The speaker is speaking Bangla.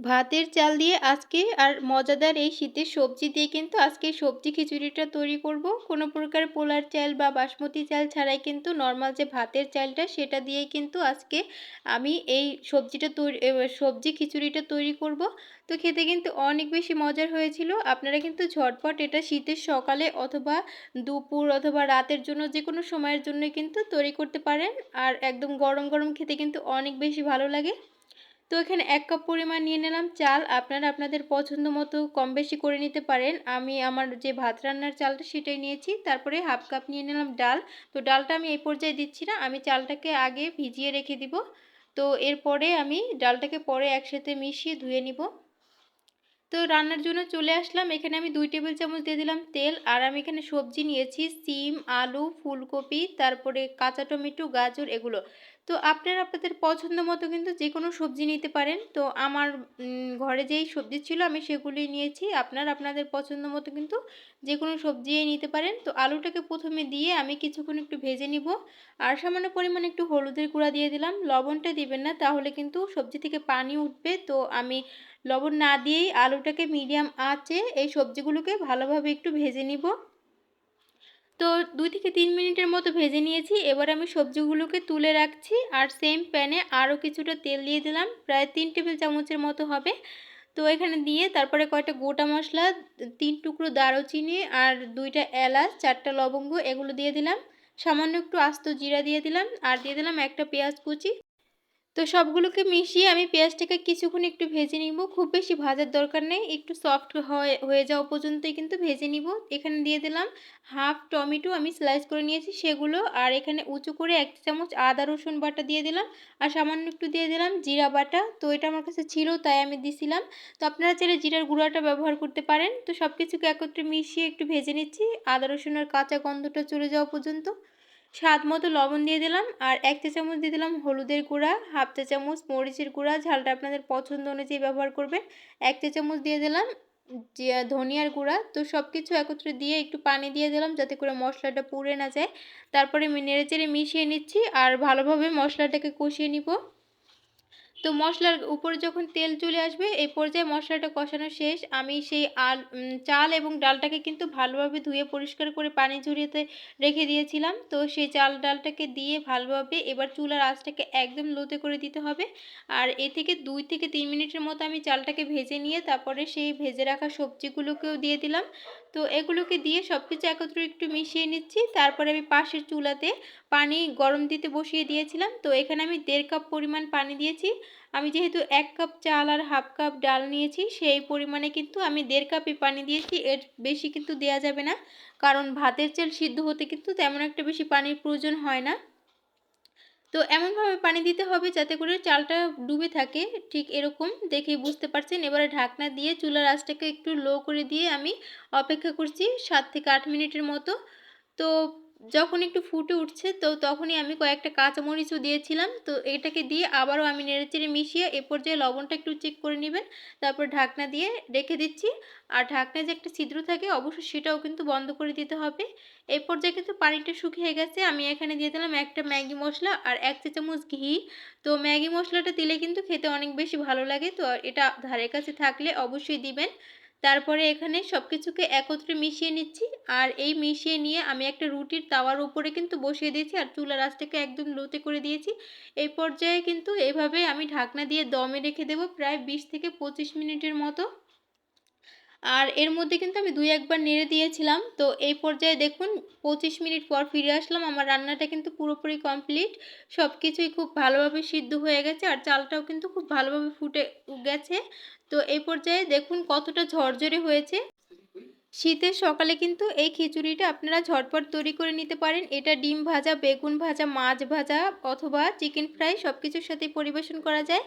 ভাতের চাল দিয়ে আজকে আর মজাদার এই শীতের সবজি দিয়ে কিন্তু আজকে সবজি খিচুড়িটা তৈরি করব। কোনো প্রকার পোলার চাল বা বাসমতি চাল ছাড়াই কিন্তু নরমাল যে ভাতের চালটা সেটা দিয়েই কিন্তু আজকে আমি এই সবজি খিচুড়িটা তৈরি করব। তো খেতে কিন্তু অনেক বেশি মজার হয়েছিল। আপনারা কিন্তু ঝটপট এটা শীতের সকালে অথবা দুপুর অথবা রাতের জন্য যেকোনো সময়ের জন্য কিন্তু তৈরি করতে পারেন। আর একদম গরম গরম খেতে কিন্তু অনেক বেশি ভালো লাগে। তো এখানে ১ কাপ পরিমাণ নিয়ে নিলাম চাল। আপনারা আপনাদের পছন্দ মতো কম বেশি করে নিতে পারেন। আমি আমার যে ভাত রান্নার চালটা সেটাই নিয়েছি। তারপরে 1/2 কাপ নিয়ে নিলাম ডাল। তো ডালটা আমি এই পর্যায়ে দিচ্ছি না। আমি চালটাকে আগে ভিজিয়ে রেখে দিব। তো এরপরে আমি ডালটাকে পরে একসাথে মিশিয়ে ধুয়ে নিব। তো রান্নার জন্য চলে আসলাম। এখানে আমি ২ টেবিল চামচ দিয়ে দিলাম তেল। আর আমি এখানে সবজি নিয়েছি সিম, আলু, ফুলকপি, তারপরে কাঁচা টমেটো, গাজর এগুলো। তো আপনারা আপনাদের পছন্দ মতো কিন্তু যেকোনো সবজি নিতে পারেন। তো আমার ঘরে যেই সবজি ছিল আমি সেগুলোই নিয়েছি। আপনারা আপনাদের পছন্দ মতো কিন্তু যেকোনো সবজিই নিতে পারেন। তো আলুটাকে ১ম এ দিয়ে আমি কিছুক্ষণ একটু ভেজে নিব। আর সামান্য পরিমাণে একটু হলুদের গুঁড়া দিয়ে দিলাম। লবণটা দিবেন না, তাহলে কিন্তু সবজি থেকে পানি উঠবে। তো আমি লবণ না দিয়েই আলুটাকে মিডিয়াম আঁচে এই সবজিগুলোকে ভালোভাবে একটু ভেজে নিব। তো ২ থেকে ৩ মিনিটের মতো ভেজে নিয়েছি। এবার আমি সবজিগুলোকে তুলে রাখছি। আর সেম প্যানে আরও কিছুটা তেল দিয়ে দিলাম। প্রায় ৩ টেবিল চামচের মতো হবে। তো এখানে দিয়ে তারপরে কয়েকটা গোটা মশলা, ৩ টুকরো দারুচিনি আর ২ টা এলাচ, ৪ টা লবঙ্গ এগুলো দিয়ে দিলাম। সামান্য একটু আস্ত জিরা দিয়ে দিলাম। আর দিয়ে দিলাম একটা পেঁয়াজ কুচি। তো সবগুলোকে মিশিয়ে আমি পেঁয়াজটাকে কিছুক্ষণ একটু ভেজে নিব। খুব বেশি ভাজার দরকার নেই। একটু সফট হয়ে যাওয়া পর্যন্তই কিন্তু ভেজে নিব। এখানে দিয়ে দিলাম হাফ টমেটো আমি স্লাইস করে নিয়েছি সেগুলো। আর এখানে উঁচু করে ১ চামচ আদা রসুন বাটা দিয়ে দিলাম। আর সামান্য একটু দিয়ে দিলাম জিরা বাটা। তো এটা আমার কাছে ছিল তাই আমি দিছিলাম। তো আপনারা চাইলে জিরার গুঁড়াটা ব্যবহার করতে পারেন। তো সবকিছুকে একত্রে মিশিয়ে একটু ভেজে নিচ্ছি আদা রসুনের কাঁচা গন্ধটা চলে যাওয়া পর্যন্ত। স্বাদ মতো লবণ দিয়ে দিলাম। আর ১ চা চামচ দিয়ে দিলাম হলুদের গুঁড়া, হাফ চা চামচ মরিচের গুঁড়া, ঝালটা আপনাদের পছন্দ অনুযায়ী ব্যবহার করবেন। ১ চা চামচ দিয়ে দিলাম ধনিয়ার গুঁড়া। তো সবকিছু একত্রে দিয়ে একটু পানি দিয়ে দিলাম যাতে করে মশলাটা পুড়ে না যায়। তারপরে আমি নেড়েচেড়ে মিশিয়ে নিচ্ছি আর ভালোভাবে মশলাটাকে কষিয়ে নিব। তো মশলার উপরে যখন তেল চলে আসবে এই পর্যায়ে মশলাটা কষানো শেষ। আমি সেই চাল এবং ডালটাকে কিন্তু ভালোভাবে ধুয়ে পরিষ্কার করে পানি ঝরিয়ে রেখে দিয়েছিলাম। তো সেই চাল ডালটাকে দিয়ে ভালোভাবে এবার চুলার আঁচটাকে একদম লোতে করে দিতে হবে। আর এ থেকে ২ থেকে ৩ মিনিটের মতো আমি চালটাকে ভেজে নিয়ে তারপরে সেই ভেজে রাখা সবজিগুলোকেও দিয়ে দিলাম। তো এগুলোকে দিয়ে সবকিছু একত্রে একটু মিশিয়ে নিচ্ছি। তারপরে আমি পাশের চুলাতে পানি গরম দিতে বসিয়ে দিয়েছিলাম। তো এখানে আমি ১.৫ কাপ পরিমাণ পানি দিয়েছি। আমি যেহেতু ১ কাপ চাল আর হাফ কাপ ডাল নিয়েছি সেই পরিমাণে কিন্তু আমি ১.৫ কাপই পানি দিয়েছি। এর বেশি কিন্তু দেয়া যাবে না। কারণ ভাতের চাল সিদ্ধ হতে কিন্তু তেমন একটা বেশি পানির প্রয়োজন হয় না। তো এমনভাবে পানি দিতে হবে যাতে করে চালটা ডুবে থাকে। ঠিক এরকম দেখেই বুঝতে পারছেন। এবারে ঢাকনা দিয়ে চুলার আঁচটাকে একটু লো করে দিয়ে আমি অপেক্ষা করছি ৭ থেকে ৮ মিনিটের মতো। তো যখন একটু ফুটে উঠছে তো তখনই আমি কয়েকটা কাঁচামরিচও দিয়েছিলাম। তো এটাকে দিয়ে আবারও আমি নেড়েচেড়ে মিশিয়ে এ পর্যায়ে লবণটা একটু চেক করে নিবেন। তারপর ঢাকনা দিয়ে রেখে দিচ্ছি। আর ঢাকনায় যে একটা ছিদ্র থাকে অবশ্যই সেটাও কিন্তু বন্ধ করে দিতে হবে। এই পর্যায়ে কিন্তু পানিটা শুকিয়ে গেছে। আমি এখানে দিয়ে দিলাম একটা ম্যাগি মসলা আর ১ চা চামচ ঘি। তো ম্যাগি মসলাটা দিলে কিন্তু খেতে অনেক বেশি ভালো লাগে। তো এটা ধারে কাছে থাকলে অবশ্যই দিবেন। তারপরে এখানে সবকিছুকে একত্রে মিশিয়ে নিচ্ছি। আর এই মিশিয়ে নিয়ে আমি একটা রুটির তাওয়ার উপরে কিন্তু বসিয়ে দিয়েছি আর চুলার আঁচটাকে একদম লোতে করে দিয়েছি। এই পর্যায়ে কিন্তু এভাবে আমি ঢাকনা দিয়ে দমে রেখে দেব প্রায় ২০ থেকে ২৫ মিনিটের মতো। আর এর মধ্যে কিন্তু আমি ২-১ বার নেড়ে দিয়েছিলাম। তো এই পর্যায়ে দেখুন ২৫ মিনিট পর ফিরে আসলাম। আমার রান্নাটা কিন্তু পুরোপুরি কমপ্লিট। সবকিছুই খুব ভালোভাবে সিদ্ধ হয়ে গেছে আর চালটাও কিন্তু খুব ভালোভাবে ফুটে গেছে। তো এই পর্যায়ে দেখুন কতটা ঝরঝরে হয়েছে। শীতের সকালে কিন্তু এই খিচুড়িটা আপনারা ঝটপট তৈরি করে নিতে পারেন। এটা ডিম ভাজা, বেগুন ভাজা, মাছ ভাজা অথবা চিকেন ফ্রাই সবকিছুর সাথেই পরিবেশন করা যায়।